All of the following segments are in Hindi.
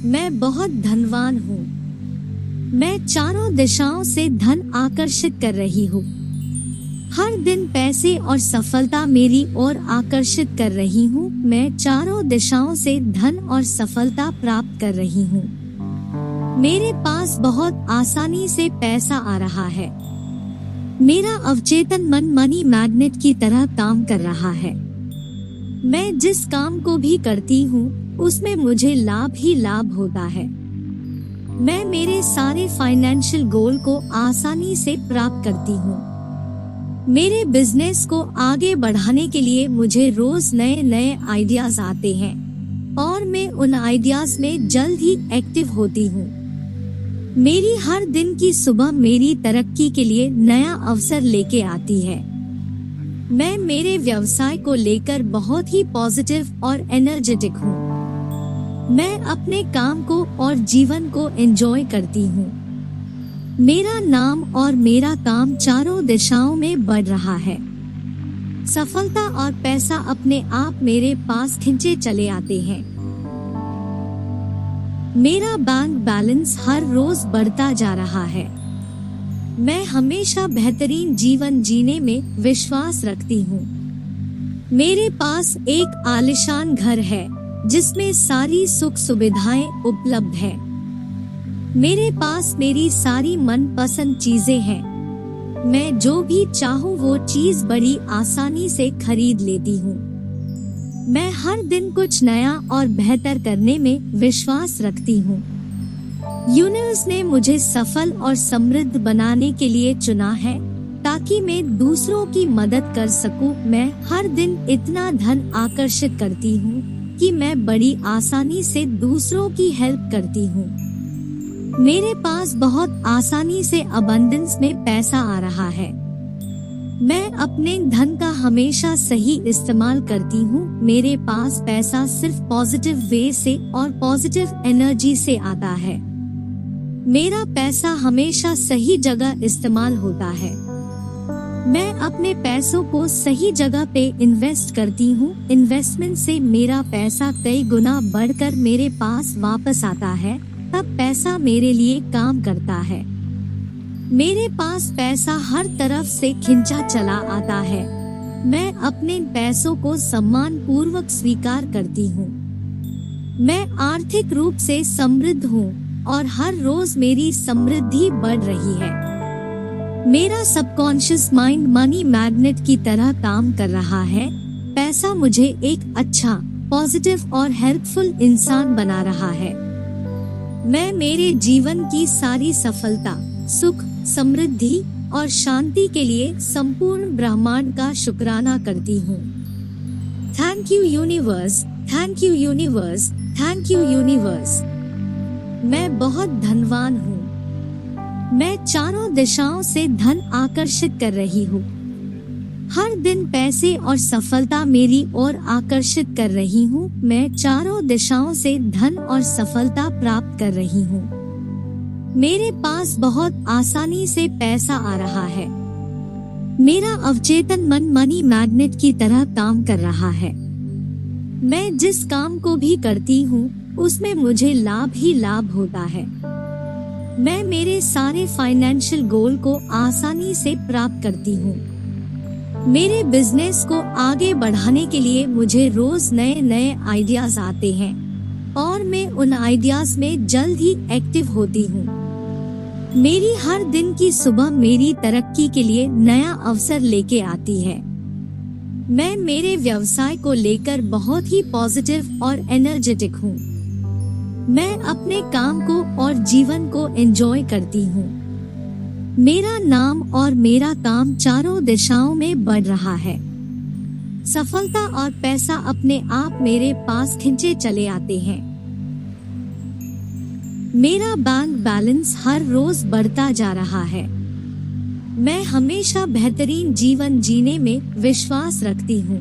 मैं बहुत धनवान हूँ। मैं चारों दिशाओं से धन आकर्षित कर रही हूँ। हर दिन पैसे और सफलता मेरी ओर आकर्षित कर रही हूँ। मैं चारों दिशाओं से धन और सफलता प्राप्त कर रही हूँ। मेरे पास बहुत आसानी से पैसा आ रहा है। मेरा अवचेतन मन मनी मैग्नेट की तरह काम कर रहा है। मैं जिस काम को भी करती हूँ उसमें मुझे लाभ ही लाभ होता है। मैं मेरे सारे फाइनेंशियल गोल को आसानी से प्राप्त करती हूँ। मेरे बिजनेस को आगे बढ़ाने के लिए मुझे रोज नए नए आइडियाज आते हैं और मैं उन आइडियाज में जल्द ही एक्टिव होती हूँ। मेरी हर दिन की सुबह मेरी तरक्की के लिए नया अवसर लेके आती है। मैं मेरे व्यवसाय को लेकर बहुत ही पॉजिटिव और एनर्जेटिक हूँ। मैं अपने काम को और जीवन को एंजॉय करती हूँ। मेरा नाम और मेरा काम चारों दिशाओं में बढ़ रहा है। सफलता और पैसा अपने आप मेरे पास खिंचे चले आते हैं। मेरा बैंक बैलेंस हर रोज बढ़ता जा रहा है। मैं हमेशा बेहतरीन जीवन जीने में विश्वास रखती हूँ। मेरे पास एक आलीशान घर है जिसमें सारी सुख सुविधाएं उपलब्ध है। मेरे पास मेरी सारी मनपसंद चीजें हैं। मैं जो भी चाहूँ वो चीज बड़ी आसानी से खरीद लेती हूँ। मैं हर दिन कुछ नया और बेहतर करने में विश्वास रखती हूँ। यूनिवर्स ने मुझे सफल और समृद्ध बनाने के लिए चुना है ताकि मैं दूसरों की मदद कर सकूं। मैं हर दिन इतना धन आकर्षित करती हूँ कि मैं बड़ी आसानी से दूसरों की हेल्प करती हूँ। मेरे पास बहुत आसानी से अबंडेंस में पैसा आ रहा है। मैं अपने धन का हमेशा सही इस्तेमाल करती हूँ। मेरे पास पैसा सिर्फ पॉजिटिव वे से और पॉजिटिव एनर्जी से आता है। मेरा पैसा हमेशा सही जगह इस्तेमाल होता है। मैं अपने पैसों को सही जगह पे इन्वेस्ट करती हूँ। इन्वेस्टमेंट से मेरा पैसा कई गुना बढ़कर मेरे पास वापस आता है। तब पैसा मेरे लिए काम करता है। मेरे पास पैसा हर तरफ से खिंचा चला आता है। मैं अपने पैसों को सम्मान पूर्वक स्वीकार करती हूँ। मैं आर्थिक रूप से समृद्ध हूँ और हर रोज मेरी समृद्धि बढ़ रही है। मेरा सबकॉन्शियस माइंड मनी मैग्नेट की तरह काम कर रहा है। पैसा मुझे एक अच्छा, पॉजिटिव और हेल्पफुल इंसान बना रहा है। मैं मेरे जीवन की सारी सफलता, सुख, समृद्धि और शांति के लिए संपूर्ण ब्रह्मांड का शुक्राना करती हूँ। Thank you universe, thank you universe, thank you universe. मैं बहुत धनवान हूँ। मैं चारों दिशाओं से धन आकर्षित कर रही हूँ। हर दिन पैसे और सफलता मेरी ओर आकर्षित कर रही हूँ। मैं चारों दिशाओं से धन और सफलता प्राप्त कर रही हूँ। मेरे पास बहुत आसानी से पैसा आ रहा है। मेरा अवचेतन मन मनी मैग्नेट की तरह काम कर रहा है। मैं जिस काम को भी करती हूँ उसमें मुझे लाभ ही लाभ होता है। मैं मेरे सारे फाइनेंशियल गोल को आसानी से प्राप्त करती हूँ। मेरे बिजनेस को आगे बढ़ाने के लिए मुझे रोज नए नए आइडियाज आते हैं और मैं उन आइडियाज में जल्द ही एक्टिव होती हूँ। मेरी हर दिन की सुबह मेरी तरक्की के लिए नया अवसर लेके आती है। मैं मेरे व्यवसाय को लेकर बहुत ही पॉजिटिव और एनर्जेटिक हूँ। मैं अपने काम को और जीवन को एंजॉय करती हूँ। मेरा नाम और मेरा काम चारों दिशाओं में बढ़ रहा है। सफलता और पैसा अपने आप मेरे पास खिंचे चले आते हैं। मेरा बैंक बैलेंस हर रोज बढ़ता जा रहा है। मैं हमेशा बेहतरीन जीवन जीने में विश्वास रखती हूँ।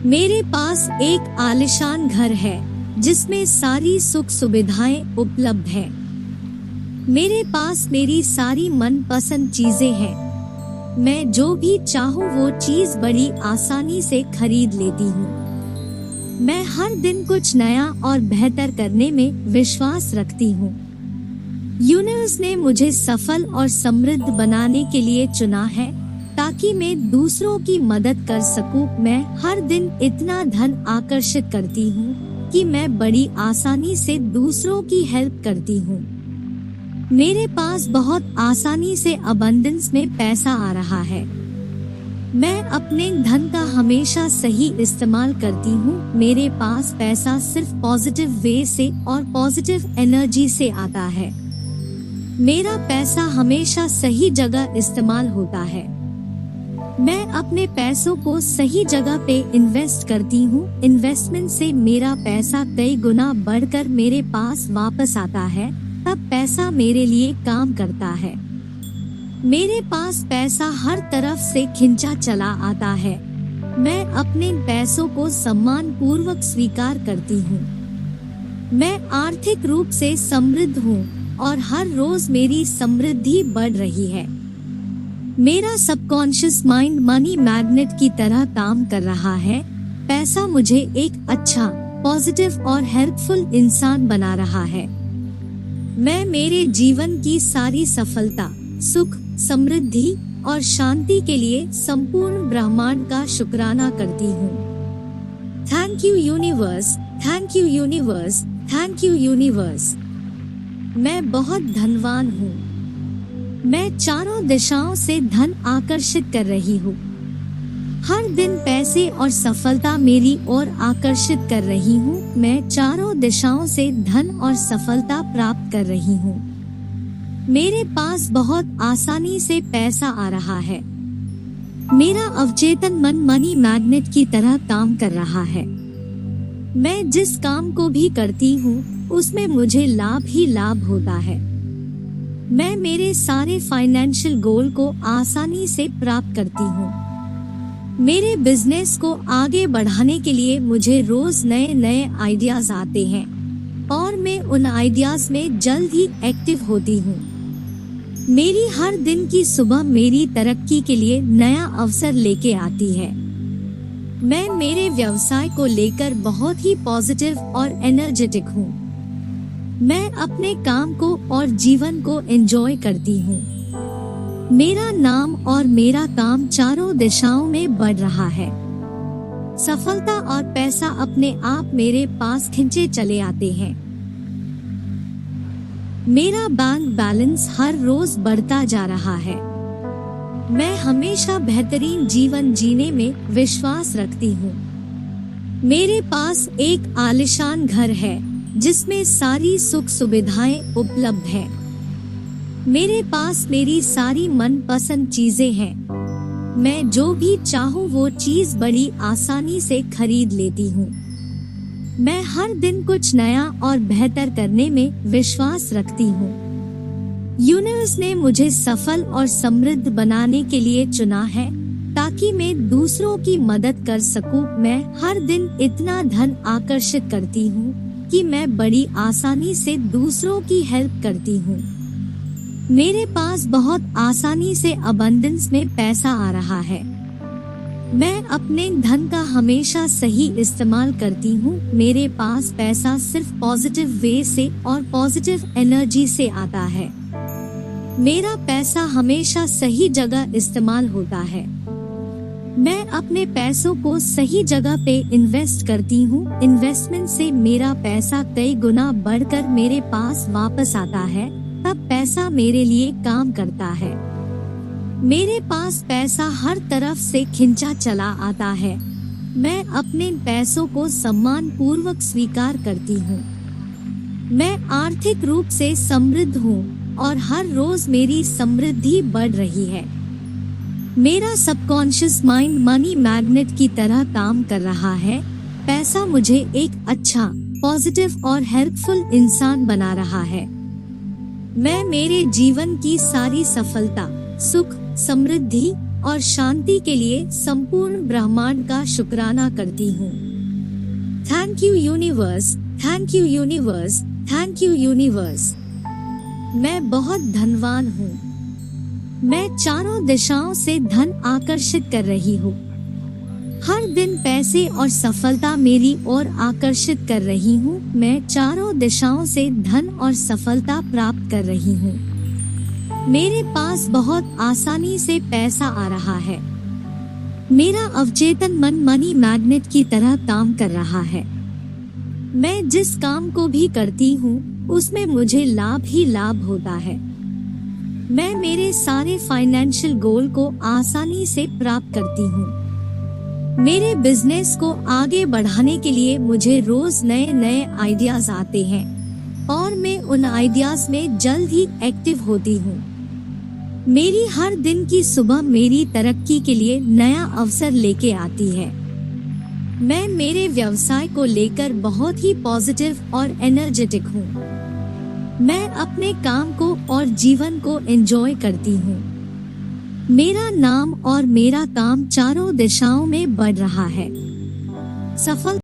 मेरे पास एक आलीशान घर है जिसमें सारी सुख सुविधाएं उपलब्ध है। मेरे पास मेरी सारी मनपसंद चीजें हैं। मैं जो भी चाहूँ वो चीज बड़ी आसानी से खरीद लेती हूँ। मैं हर दिन कुछ नया और बेहतर करने में विश्वास रखती हूँ। यूनिवर्स ने मुझे सफल और समृद्ध बनाने के लिए चुना है ताकि मैं दूसरों की मदद कर सकूं। मैं हर दिन इतना धन आकर्षित करती हूँ कि मैं बड़ी आसानी से दूसरों की हेल्प करती हूँ। मेरे पास बहुत आसानी से अबंडेंस में पैसा आ रहा है। मैं अपने धन का हमेशा सही इस्तेमाल करती हूँ। मेरे पास पैसा सिर्फ पॉजिटिव वे से और पॉजिटिव एनर्जी से आता है। मेरा पैसा हमेशा सही जगह इस्तेमाल होता है। मैं अपने पैसों को सही जगह पे इन्वेस्ट करती हूँ। इन्वेस्टमेंट से मेरा पैसा कई गुना बढ़कर मेरे पास वापस आता है। तब पैसा मेरे लिए काम करता है। मेरे पास पैसा हर तरफ से खिंचा चला आता है। मैं अपने पैसों को सम्मान पूर्वक स्वीकार करती हूँ। मैं आर्थिक रूप से समृद्ध हूँ और हर रोज मेरी समृद्धि बढ़ रही है। मेरा सबकॉन्शियस माइंड मनी मैग्नेट की तरह काम कर रहा है। पैसा मुझे एक अच्छा, पॉजिटिव और हेल्पफुल इंसान बना रहा है। मैं मेरे जीवन की सारी सफलता, सुख, समृद्धि और शांति के लिए संपूर्ण ब्रह्मांड का शुक्राना करती हूँ। Thank you universe, thank you universe, thank you universe. मैं बहुत धनवान हूँ। मैं चारों दिशाओं से धन आकर्षित कर रही हूँ। हर दिन पैसे और सफलता मेरी ओर आकर्षित कर रही हूँ। मैं चारों दिशाओं से धन और सफलता प्राप्त कर रही हूँ। मेरे पास बहुत आसानी से पैसा आ रहा है। मेरा अवचेतन मन मनी मैग्नेट की तरह काम कर रहा है। मैं जिस काम को भी करती हूँ उसमें मुझे लाभ ही लाभ होता है। मैं मेरे सारे फाइनेंशियल गोल को आसानी से प्राप्त करती हूँ। मेरे बिजनेस को आगे बढ़ाने के लिए मुझे रोज नए नए आइडियाज आते हैं और मैं उन आइडियाज में जल्द ही एक्टिव होती हूँ। मेरी हर दिन की सुबह मेरी तरक्की के लिए नया अवसर लेके आती है। मैं मेरे व्यवसाय को लेकर बहुत ही पॉजिटिव और एनर्जेटिक हूँ। मैं अपने काम को और जीवन को एंजॉय करती हूँ। मेरा नाम और मेरा काम चारों दिशाओं में बढ़ रहा है। सफलता और पैसा अपने आप मेरे पास खिंचे चले आते हैं। मेरा बैंक बैलेंस हर रोज बढ़ता जा रहा है। मैं हमेशा बेहतरीन जीवन जीने में विश्वास रखती हूँ। मेरे पास एक आलीशान घर है जिसमें सारी सुख सुविधाएं उपलब्ध है। मेरे पास मेरी सारी मनपसंद चीजें हैं। मैं जो भी चाहूँ वो चीज बड़ी आसानी से खरीद लेती हूँ। मैं हर दिन कुछ नया और बेहतर करने में विश्वास रखती हूँ। यूनिवर्स ने मुझे सफल और समृद्ध बनाने के लिए चुना है ताकि मैं दूसरों की मदद कर सकूं। मैं हर दिन इतना धन आकर्षित करती हूँ कि मैं बड़ी आसानी से दूसरों की हेल्प करती हूँ। मेरे पास बहुत आसानी से अबंडेंस में पैसा आ रहा है। मैं अपने धन का हमेशा सही इस्तेमाल करती हूँ। मेरे पास पैसा सिर्फ पॉजिटिव वे से और पॉजिटिव एनर्जी से आता है। मेरा पैसा हमेशा सही जगह इस्तेमाल होता है। मैं अपने पैसों को सही जगह पे इन्वेस्ट करती हूँ। इन्वेस्टमेंट से मेरा पैसा कई गुना बढ़कर मेरे पास वापस आता है। तब पैसा मेरे लिए काम करता है। मेरे पास पैसा हर तरफ से खिंचा चला आता है। मैं अपने पैसों को सम्मान पूर्वक स्वीकार करती हूँ। मैं आर्थिक रूप से समृद्ध हूँ और हर रोज मेरी समृद्धि बढ़ रही है। मेरा सबकॉन्शियस माइंड मनी मैग्नेट की तरह काम कर रहा है। पैसा मुझे एक अच्छा, पॉजिटिव और हेल्पफुल इंसान बना रहा है। मैं मेरे जीवन की सारी सफलता, सुख, समृद्धि और शांति के लिए संपूर्ण ब्रह्मांड का शुक्राना करती हूँ। Thank you universe, thank you universe, thank you universe. मैं बहुत धनवान हूँ। मैं चारों दिशाओं से धन आकर्षित कर रही हूँ। हर दिन पैसे और सफलता मेरी ओर आकर्षित कर रही हूँ। मैं चारों दिशाओं से धन और सफलता प्राप्त कर रही हूँ। मेरे पास बहुत आसानी से पैसा आ रहा है। मेरा अवचेतन मन मनी मैग्नेट की तरह काम कर रहा है। मैं जिस काम को भी करती हूँ उसमें मुझे लाभ ही लाभ होता है। मैं मेरे सारे फाइनेंशियल गोल को आसानी से प्राप्त करती हूँ। मेरे बिजनेस को आगे बढ़ाने के लिए मुझे रोज नए नए आइडियाज आते हैं और मैं उन आइडियाज में जल्द ही एक्टिव होती हूँ। मेरी हर दिन की सुबह मेरी तरक्की के लिए नया अवसर लेके आती है। मैं मेरे व्यवसाय को लेकर बहुत ही पॉजिटिव और एनर्जेटिक हूँ। मैं अपने काम को और जीवन को एंजॉय करती हूँ। मेरा नाम और मेरा काम चारों दिशाओं में बढ़ रहा है। सफल